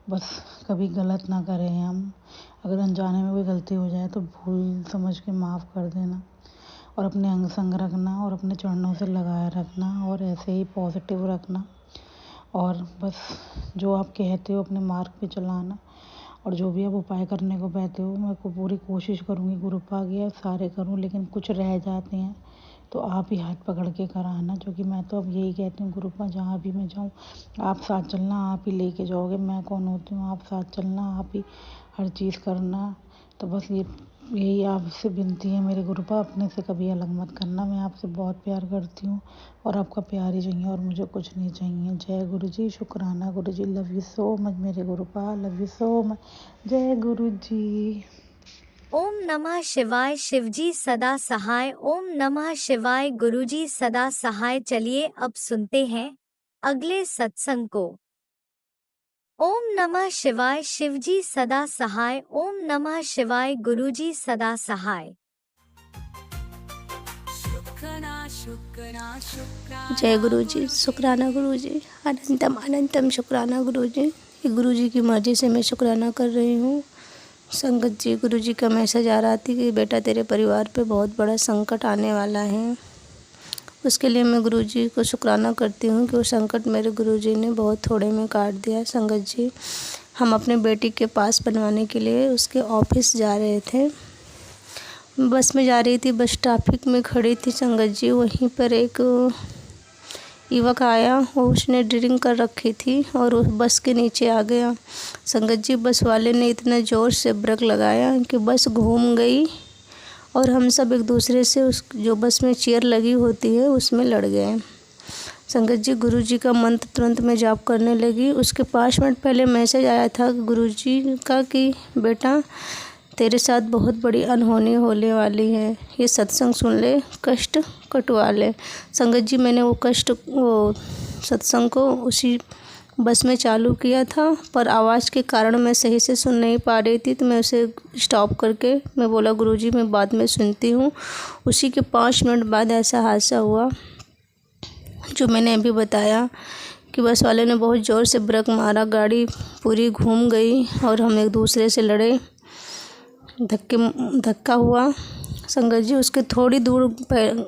[SPEAKER 8] बस कभी गलत ना करें हम। अगर अनजाने में कोई गलती हो जाए तो भूल समझ के माफ़ कर देना, और अपने अंग संग रखना और अपने चरणों से लगाए रखना, और ऐसे ही पॉजिटिव रखना। और बस जो आप कहते हो अपने मार्ग पे चलाना, और जो भी आप उपाय करने को कहते हो मैं को पूरी कोशिश करूँगी गुरुपा की सारे करूँ, लेकिन कुछ रह जाते हैं तो आप ही हाथ पकड़ के कराना। जो कि मैं तो अब यही कहती हूँ गुरुपा, जहाँ भी मैं जाऊँ आप साथ चलना, आप ही लेके जाओगे। मैं कौन होती हूँ, आप साथ चलना, आप ही हर चीज़ करना। तो बस यही आपसे विनती है मेरे गुरुपा, अपने से कभी अलग मत करना। मैं आपसे बहुत प्यार करती हूँ और आपका प्यार ही चाहिए और मुझे कुछ नहीं चाहिए। जय गुरुजी। शुक्राना गुरुजी, लव यू सो मच मेरे गुरुपा, लव यू सो मच। जय गुरुजी।
[SPEAKER 3] ओम नमः शिवाय। शिवजी सदा सहाय। ओम नमः शिवाय। गुरुजी सदा सहाय। चलिए अब सुनते हैं अगले सत्संग को। ओम नमः शिवाय। शिवजी सदा सहाय। ओम नमः शिवाय। गुरुजी सदा सहाय।
[SPEAKER 9] जय गुरुजी। शुक्राना गुरुजी, अनंतम अनंतम शुक्राना गुरुजी। गुरुजी की मर्जी से मैं शुक्राना कर रही हूँ। संगत जी, गुरुजी का मैसेज आ रहा थी कि बेटा तेरे परिवार पे बहुत बड़ा संकट आने वाला है। उसके लिए मैं गुरुजी को शुक्राना करती हूँ कि वो संकट मेरे गुरुजी ने बहुत थोड़े में काट दिया। संगत जी, हम अपने बेटी के पास बनवाने के लिए उसके ऑफिस जा रहे थे, बस में जा रही थी, बस ट्रैफिक में खड़ी थी। संगत जी, वहीं पर एक युवक आया और उसने ड्रिंक कर रखी थी और उस बस के नीचे आ गया। संगत जी, बस वाले ने इतना ज़ोर से ब्रेक लगाया कि बस घूम गई और हम सब एक दूसरे से उस जो बस में चेयर लगी होती है उसमें लड़ गए। संगत जी, गुरुजी का मंत्र तुरंत में जाप करने लगी। उसके 5 मिनट पहले मैसेज आया था गुरुजी का कि बेटा तेरे साथ बहुत बड़ी अनहोनी होने वाली है, ये सत्संग सुन ले, कष्ट कटवा ले। संगत जी, मैंने वो सत्संग को उसी बस में चालू किया था, पर आवाज़ के कारण मैं सही से सुन नहीं पा रही थी, तो मैं उसे स्टॉप करके मैं बोला गुरुजी मैं बाद में सुनती हूँ। उसी के 5 मिनट बाद ऐसा हादसा हुआ जो मैंने अभी बताया कि बस वाले ने बहुत ज़ोर से ब्रेक मारा, गाड़ी पूरी घूम गई और हम एक दूसरे से लड़े, धक्का हुआ संगत जी उसके थोड़ी दूर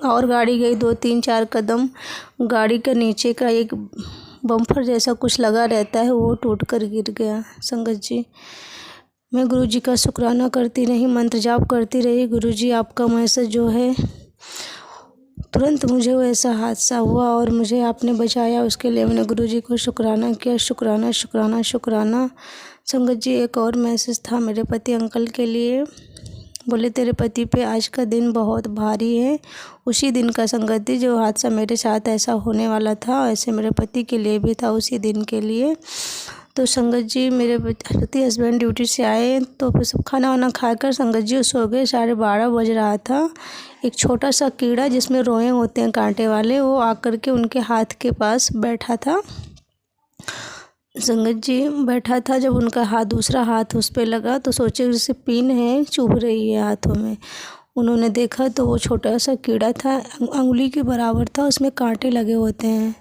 [SPEAKER 9] और गाड़ी गई, 2-3-4 कदम, गाड़ी के नीचे का एक बम्पर जैसा कुछ लगा रहता है, वो टूट कर गिर गया। संगत जी मैं गुरुजी का शुक्राना करती रही, मंत्र जाप करती रही। गुरुजी आपका मैसेज जो है, तुरंत मुझे वो ऐसा हादसा हुआ और मुझे आपने बचाया, उसके लिए मैंने गुरुजी को शुक्राना किया। शुक्राना शुक्राना शुक्राना। संगत जी एक और मैसेज था मेरे पति अंकल के लिए। बोले तेरे पति पे आज का दिन बहुत भारी है। उसी दिन का संगत जी जो हादसा मेरे साथ ऐसा होने वाला था, ऐसे मेरे पति के लिए भी था उसी दिन के लिए। तो संगत जी मेरे पति हस्बैंड ड्यूटी से आए तो फिर सब खाना वाना खाकर संगत जी सो गए। 12:30 बज रहा था। एक छोटा सा कीड़ा जिसमें रोए होते हैं कांटे वाले, वो आकर के उनके हाथ के पास बैठा था। संगत जी बैठा था, जब उनका हाथ दूसरा हाथ उस पर लगा तो सोचे जैसे पिन है चुभ रही है हाथों में। उन्होंने देखा तो वो छोटा सा कीड़ा था, अंगुली के बराबर था, उसमें कांटे लगे होते हैं।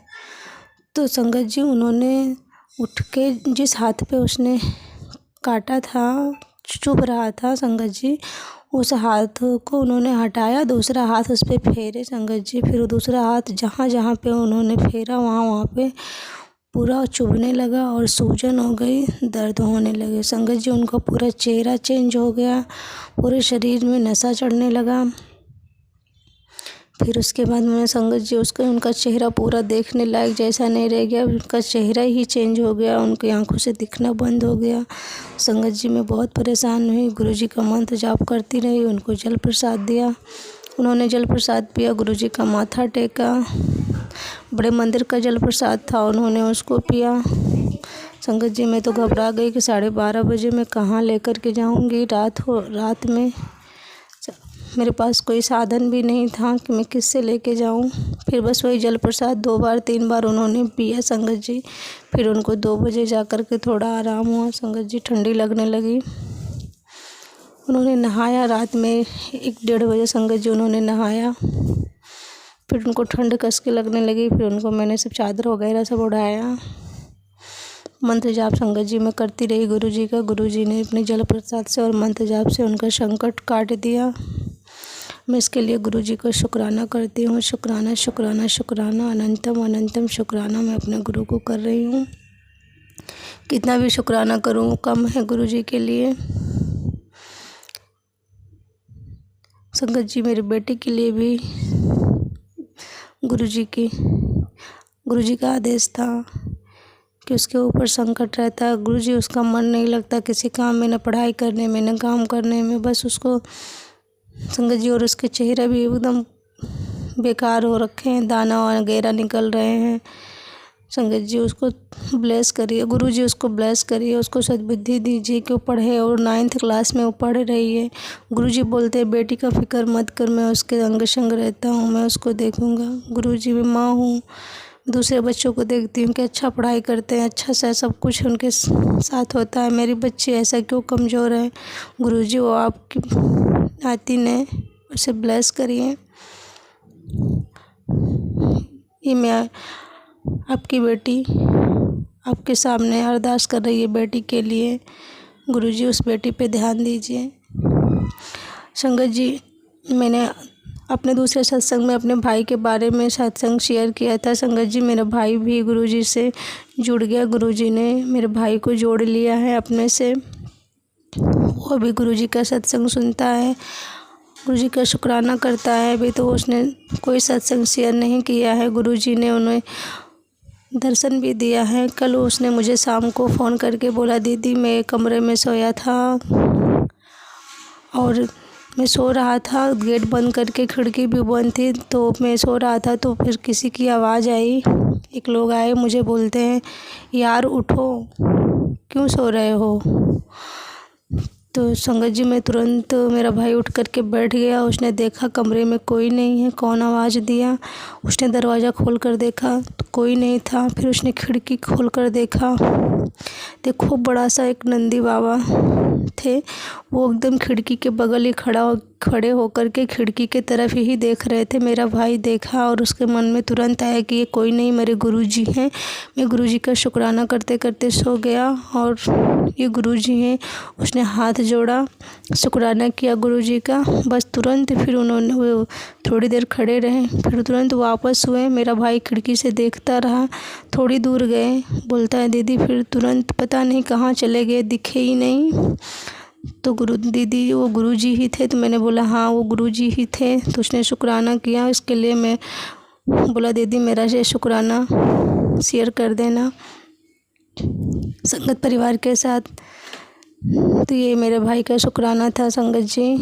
[SPEAKER 9] तो संगत जी उन्होंने उठ के जिस हाथ पे उसने काटा था, चुभ रहा था, संगत जी उस हाथ को उन्होंने हटाया, दूसरा हाथ उस पर फेरे संगत जी। फिर दूसरा हाथ जहाँ जहाँ पे उन्होंने फेरा वहाँ पे पूरा चुभने लगा और सूजन हो गई, दर्द होने लगे। संगत जी उनका पूरा चेहरा चेंज हो गया, पूरे शरीर में नशा चढ़ने लगा। फिर उसके बाद मैंने संगत जी उनका चेहरा पूरा देखने लायक जैसा नहीं रह गया, उनका चेहरा ही चेंज हो गया, उनकी आंखों से दिखना बंद हो गया। संगत जी मैं बहुत परेशान हुई, गुरुजी का मंत्र जाप करती रही, उनको जल प्रसाद दिया। उन्होंने जल प्रसाद पिया, गुरुजी का माथा टेका। बड़े मंदिर का जल प्रसाद था, उन्होंने उसको पिया। संगत जी मैं तो घबरा गई कि 12:30 बजे मैं कहाँ लेकर के जाऊँगी, रात में मेरे पास कोई साधन भी नहीं था कि मैं किससे लेके जाऊं। फिर बस वही जल प्रसाद 2-3 बार उन्होंने पिया संगत जी। फिर उनको 2 बजे जा कर के थोड़ा आराम हुआ। संगत जी ठंडी लगने लगी। उन्होंने नहाया रात में 1-1:30 बजे संगत जी उन्होंने नहाया। फिर उनको ठंड कस के लगने लगी। फिर उनको मैंने सब चादर वगैरह सब उड़ाया। मंत्र जाप संगत जी मैं करती रही गुरुजी का। गुरुजी ने अपने जल प्रसाद से और मंत्र जाप से उनका संकट काट दिया। मैं इसके लिए गुरुजी को शुक्राना करती हूँ। शुक्राना शुक्राना शुक्राना, अनंतम अनंतम शुक्राना मैं अपने गुरु को कर रही हूँ। कितना भी शुक्राना करूँ कम है गुरुजी के लिए। संगत जी मेरी बेटी के लिए भी गुरुजी का आदेश था कि उसके ऊपर संकट रहता है। गुरुजी उसका मन नहीं लगता किसी काम में, न पढ़ाई करने में न काम करने में, बस उसको संगत जी और उसके चेहरे भी एकदम बेकार हो रखे हैं, दाना वगैरह निकल रहे हैं। संगत जी उसको ब्लेस करिए, गुरुजी उसको ब्लेस करिए, उसको सद्बुद्धि दीजिए कि वो पढ़े और 9th क्लास में वो पढ़ रही है। गुरुजी बोलते हैं बेटी का फिक्र मत कर, मैं उसके अंग संग रहता हूँ, मैं उसको देखूँगा। गुरुजी भी माँ हूँ, दूसरे बच्चों को देखती हूँ कि अच्छा पढ़ाई करते हैं, अच्छा सा सब कुछ उनके साथ होता है, मेरी बच्ची ऐसा क्यों कमज़ोर है। गुरुजी वो आपकी नाती ने उसे ब्लेस करिए। ये मैं आपकी बेटी आपके सामने अरदास कर रही है बेटी के लिए। गुरुजी उस बेटी पे ध्यान दीजिए। संगत जी मैंने अपने दूसरे सत्संग में अपने भाई के बारे में सत्संग शेयर किया था। संगत जी मेरा भाई भी गुरुजी से जुड़ गया, गुरुजी ने मेरे भाई को जोड़ लिया है अपने से। वो भी गुरुजी का सत्संग सुनता है, गुरुजी का शुक्राना करता है। अभी तो उसने कोई सत्संग शेयर नहीं किया है, गुरुजी ने उन्हें दर्शन भी दिया है। कल उसने मुझे शाम को फ़ोन करके बोला दीदी मैं कमरे में सोया था और मैं सो रहा था, गेट बंद करके खिड़की भी बंद थी, तो मैं सो रहा था तो फिर किसी की आवाज़ आई। एक लोग आए मुझे बोलते हैं यार उठो, क्यों सो रहे हो। तो संगत जी मैं तुरंत मेरा भाई उठ करके बैठ गया। उसने देखा कमरे में कोई नहीं है, कौन आवाज़ दिया। उसने दरवाज़ा खोल कर देखा तो कोई नहीं था। फिर उसने खिड़की खोल कर देखा, देखो बड़ा सा एक नंदी बाबा थे, वो एकदम खिड़की के बगल ही खड़ा खड़े होकर के खिड़की के तरफ ही देख रहे थे। मेरा भाई देखा और उसके मन में तुरंत आया कि ये कोई नहीं, मेरे गुरुजी हैं। मैं गुरुजी का शुक्राना करते करते सो गया और ये गुरुजी हैं। उसने हाथ जोड़ा, शुक्राना किया गुरुजी का। बस तुरंत फिर उन्होंने वो थोड़ी देर खड़े रहे, फिर तुरंत वापस हुए। मेरा भाई खिड़की से देखता रहा। थोड़ी दूर गए, बोलता है दीदी फिर तुरंत पता नहीं कहाँ चले गए, दिखे ही नहीं। तो दीदी वो गुरुजी ही थे। तो मैंने बोला हाँ वो गुरुजी ही थे। तो उसने शुक्राना किया। इसके लिए मैं बोला दीदी मेरा ये शुक्राना शेयर कर देना संगत परिवार के साथ। तो ये मेरे भाई का शुक्राना था। संगत जी,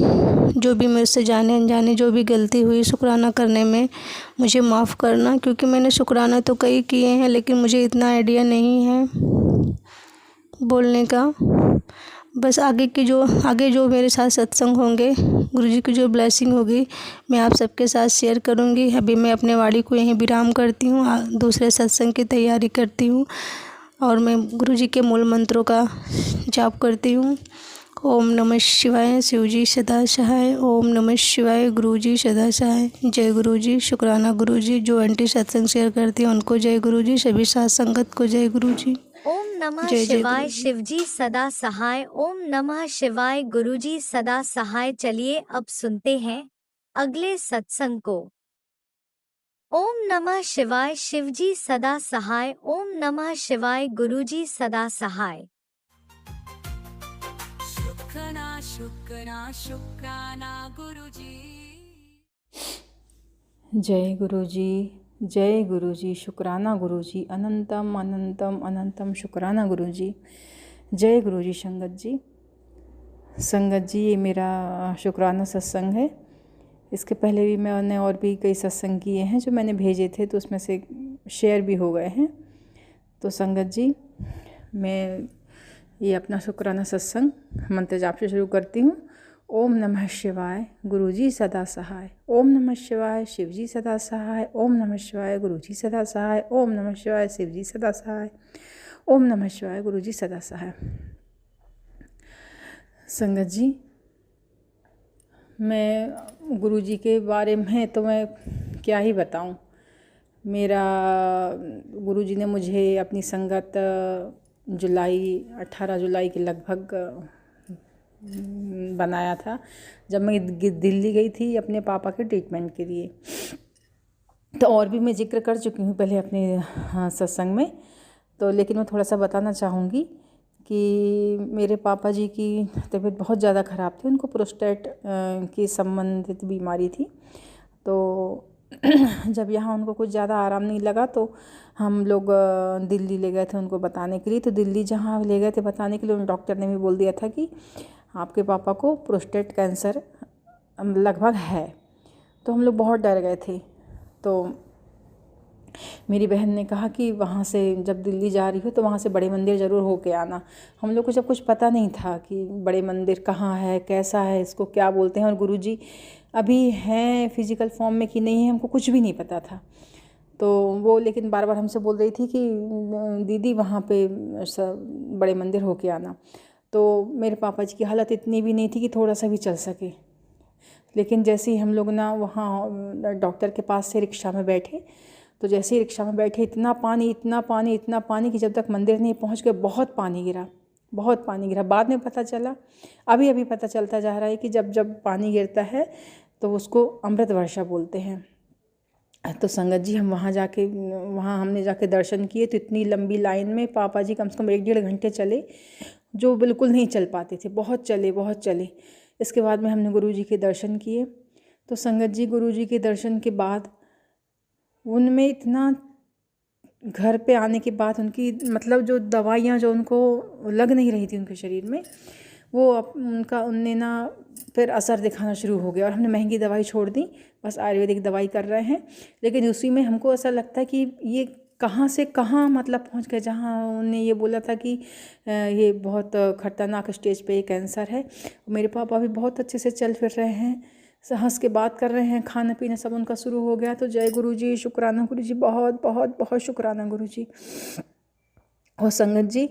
[SPEAKER 9] जो भी मेरे से जाने अनजाने जो भी गलती हुई शुक्राना करने में, मुझे माफ़ करना, क्योंकि मैंने शुक्राना तो कई किए हैं लेकिन मुझे इतना आइडिया नहीं है बोलने का। बस आगे जो मेरे साथ सत्संग होंगे, गुरुजी की जो ब्लेसिंग होगी, मैं आप सबके साथ शेयर करूंगी। अभी मैं अपने वाणी को यहीं विराम करती हूँ, दूसरे सत्संग की तैयारी करती हूँ और मैं गुरुजी के मूल मंत्रों का जाप करती हूँ। ओम नमः शिवाय, शिवजी सदा सहाय। ओम नमः शिवाय, गुरुजी सदा सहाय। जय गुरुजी। शुक्राना गुरुजी। जो आंटी सत्संग शेयर करती हैं उनको जय गुरुजी। सभी साथ संगत को जय गुरुजी।
[SPEAKER 1] ओम नमः
[SPEAKER 9] जय जय
[SPEAKER 1] शिवाय,
[SPEAKER 9] गुरुजी।
[SPEAKER 1] शिवजी सदा सहाय। ओम नमः शिवाय, गुरुजी सदा सहाय। चलिए अब सुनते हैं अगले सत्संग को। ओम नमः शिवाय, शिवजी सदा सहाय। ओम नमः शिवाय, गुरुजी सदा सहाय।
[SPEAKER 4] शुक्राना शुक्राना शुक्राना गुरुजी।
[SPEAKER 10] जय गुरुजी, जय गुरुजी। शुक्राना गुरुजी। अनंतम अनंतम अनंतम शुक्राना गुरुजी। जय गुरुजी। संगत जी ये मेरा शुक्राना सत्संग है। इसके पहले भी मैंने और भी कई सत्संग किए हैं जो मैंने भेजे थे, तो उसमें से शेयर भी हो गए हैं। तो संगत जी, मैं ये अपना शुक्राना सत्संग मंत्र जाप से शुरू करती हूँ। ओम नमः शिवाय, गुरुजी सदा सहाय। ओम नमः शिवाय, शिवजी सदा सहाय। ओम नमः शिवाय, गुरुजी सदा सहाय। ओम नमः शिवाय, शिवजी सदा सहाय। ओम नमः शिवाय, गुरुजी सदा सहाय। संगत जी, मैं गुरुजी के बारे में तो मैं क्या ही बताऊं। मेरा गुरुजी ने मुझे अपनी संगत 18 जुलाई के लगभग बनाया था, जब मैं दिल्ली गई थी अपने पापा के ट्रीटमेंट के लिए। तो और भी मैं जिक्र कर चुकी हूँ पहले अपने सत्संग में, तो लेकिन मैं थोड़ा सा बताना चाहूँगी कि मेरे पापा जी की तबीयत बहुत ज़्यादा ख़राब थी। उनको प्रोस्टेट की संबंधित बीमारी थी। तो जब यहाँ उनको कुछ ज़्यादा आराम नहीं लगा तो हम लोग दिल्ली ले गए थे उनको बताने के लिए। तो दिल्ली जहाँ ले गए थे बताने के लिए, उन डॉक्टर ने भी बोल दिया था कि आपके पापा को प्रोस्टेट कैंसर लगभग है। तो हम लोग बहुत डर गए थे। तो मेरी बहन ने कहा कि वहाँ से जब दिल्ली जा रही हो तो वहाँ से बड़े मंदिर ज़रूर होके आना। हम लोग को जब कुछ पता नहीं था कि बड़े मंदिर कहाँ है, कैसा है, इसको क्या बोलते हैं, और गुरुजी अभी हैं फिज़िकल फॉर्म में कि नहीं है, हमको कुछ भी नहीं पता था। तो वो लेकिन बार बार हमसे बोल रही थी कि दीदी वहाँ पे बड़े मंदिर होके आना। तो मेरे पापा जी की हालत इतनी भी नहीं थी कि थोड़ा सा भी चल सके। लेकिन जैसे ही हम लोग ना वहाँ डॉक्टर के पास से रिक्शा में बैठे, तो जैसे ही रिक्शा में बैठे इतना पानी इतना पानी इतना पानी कि जब तक मंदिर नहीं पहुँच गए बहुत पानी गिरा, बहुत पानी गिरा। बाद में पता चला, अभी पता चलता जा रहा है कि जब पानी गिरता है तो उसको अमृत वर्षा बोलते हैं। तो संगत जी, हम वहाँ हमने जाके दर्शन किए। तो इतनी लंबी लाइन में पापा जी कम से कम 1-1.5 घंटे चले, जो बिल्कुल नहीं चल पाते थे। बहुत चले। इसके बाद में हमने गुरुजी के दर्शन किए। तो संगत जी, गुरुजी के दर्शन के बाद उनमें इतना, घर पे आने के बाद उनकी मतलब जो दवाइयाँ जो उनको लग नहीं रही थी उनके शरीर में, वो उनने ना फिर असर दिखाना शुरू हो गया। और हमने महंगी दवाई छोड़ दी, बस आयुर्वेदिक दवाई कर रहे हैं। लेकिन उसी में हमको ऐसा लगता है कि ये कहाँ से कहाँ मतलब पहुंच गए, जहाँ उन्होंने ये बोला था कि ये बहुत खतरनाक स्टेज पे ये कैंसर है। मेरे पापा भी बहुत अच्छे से चल फिर रहे हैं, हंस के बात कर रहे हैं, खाना पीना सब उनका शुरू हो गया। तो जय गुरुजी, शुक्राना गुरुजी, बहुत बहुत बहुत शुक्राना गुरुजी। और संगत जी,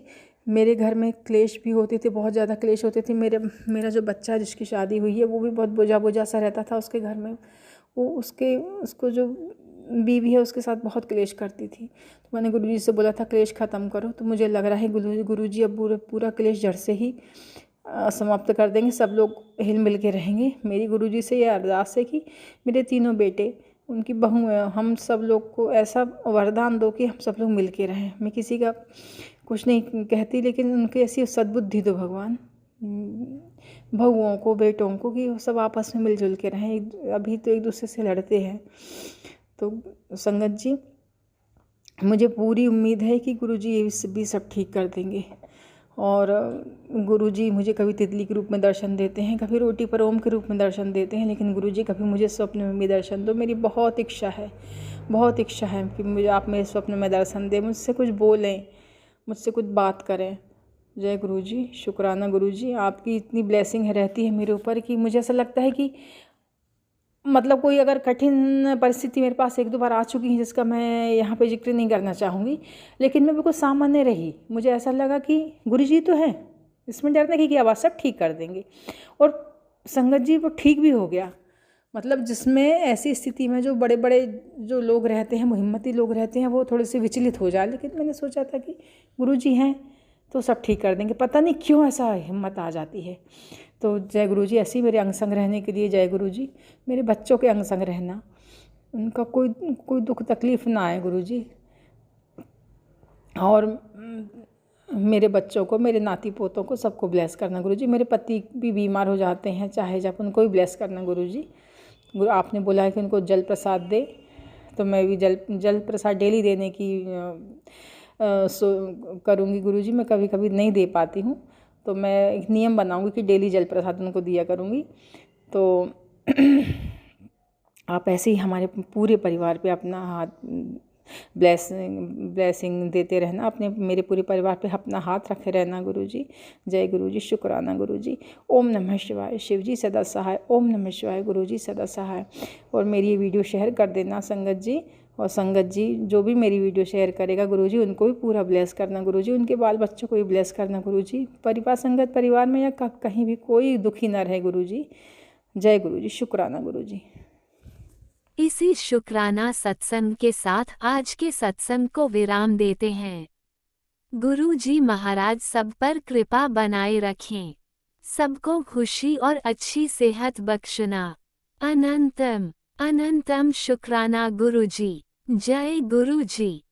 [SPEAKER 10] मेरे घर में क्लेश भी होते थे, बहुत ज़्यादा क्लेश होते थे। मेरा जो बच्चा जिसकी शादी हुई है वो भी बहुत बोझा बोझा सा रहता था उसके घर में। वो उसको जो बीवी है उसके साथ बहुत क्लेश करती थी। तो मैंने गुरुजी से बोला था क्लेश ख़त्म करो, तो मुझे लग रहा है गुरुजी अब पूरा क्लेश जड़ से ही समाप्त कर देंगे। सब लोग हिल मिल के रहेंगे। मेरी गुरुजी से ये अरदास है कि मेरे तीनों बेटे, उनकी बहू, हम सब लोग को ऐसा वरदान दो कि हम सब लोग मिल के रहें। मैं किसी का कुछ नहीं कहती, लेकिन उनकी ऐसी सद्बुद्धि दो भगवान बहुओं को, बेटों को, कि वो सब आपस में मिलजुल के रहें। अभी तो एक दूसरे से लड़ते हैं। तो संगत जी, मुझे पूरी उम्मीद है कि गुरुजी ये भी सब ठीक कर देंगे। और गुरुजी मुझे कभी तितली के रूप में दर्शन देते हैं, कभी रोटी पर ओम के रूप में दर्शन देते हैं, लेकिन गुरुजी कभी मुझे स्वप्न में भी दर्शन दो। मेरी बहुत इच्छा है कि मुझे आप मेरे स्वप्न में दर्शन दें, मुझसे कुछ बोलें, मुझसे कुछ बात करें। जय गुरुजी, शुक्राना गुरुजी, आपकी इतनी ब्लेसिंग रहती है मेरे ऊपर कि मुझे ऐसा लगता है कि मतलब कोई अगर कठिन परिस्थिति मेरे पास एक दो बार आ चुकी है, जिसका मैं यहाँ पे जिक्र नहीं करना चाहूँगी, लेकिन मैं बिल्कुल सामान्य रही। मुझे ऐसा लगा कि गुरुजी तो हैं, इसमें डरने की क्या बात, सब ठीक कर देंगे। और संगत जी वो ठीक भी हो गया। मतलब जिसमें ऐसी स्थिति में जो बड़े बड़े जो लोग रहते हैं, हिम्मती लोग रहते हैं, वो थोड़े से विचलित हो जाए, लेकिन मैंने सोचा था कि गुरुजी हैं तो सब ठीक कर देंगे। पता नहीं क्यों ऐसा हिम्मत आ जाती है। तो जय गुरुजी, ऐसे ही मेरे अंग संग रहने के लिए जय गुरुजी। मेरे बच्चों के अंग संग रहना, उनका कोई दुख तकलीफ़ ना आए गुरुजी। और मेरे बच्चों को, मेरे नाती पोतों को, सबको ब्लेस करना गुरुजी। मेरे पति भी बीमार हो जाते हैं चाहे जब, उनको भी ब्लेस करना गुरुजी। आपने बोला है कि उनको जल प्रसाद दे, तो मैं भी जल प्रसाद डेली देने की करूँगी गुरुजी। मैं कभी कभी नहीं दे पाती हूँ, तो मैं एक नियम बनाऊँगी कि डेली जल प्रसाद उनको दिया करूँगी। तो आप ऐसे ही हमारे पूरे परिवार पे अपना हाथ ब्लेसिंग देते रहना, मेरे पूरे परिवार पे अपना हाथ रखे रहना गुरुजी। जय गुरुजी, शुक्राना गुरुजी। ओम नमः शिवाय, शिवजी सदा सहाय। ओम नमः शिवाय, गुरुजी सदा सहाय। और मेरी ये वीडियो शेयर कर देना संगत जी। और संगत जी जो भी मेरी वीडियो शेयर करेगा गुरुजी, उनको भी पूरा ब्लेस करना गुरुजी, उनके बाल बच्चों को भी ब्लेस करना गुरुजी। परिवार में या कहीं भी कोई दुखी न रहे गुरुजी। जय गुरुजी, शुक्राना गुरुजी।
[SPEAKER 1] इसी शुक्राना सत्संग के साथ आज के सत्संग को विराम देते हैं। गुरुजी महाराज सब पर कृपा बनाए रखें, सबको खुशी और अच्छी सेहत बख्शना। अनंतम अनंतम शुक्राना गुरुजी। जय गुरुजी।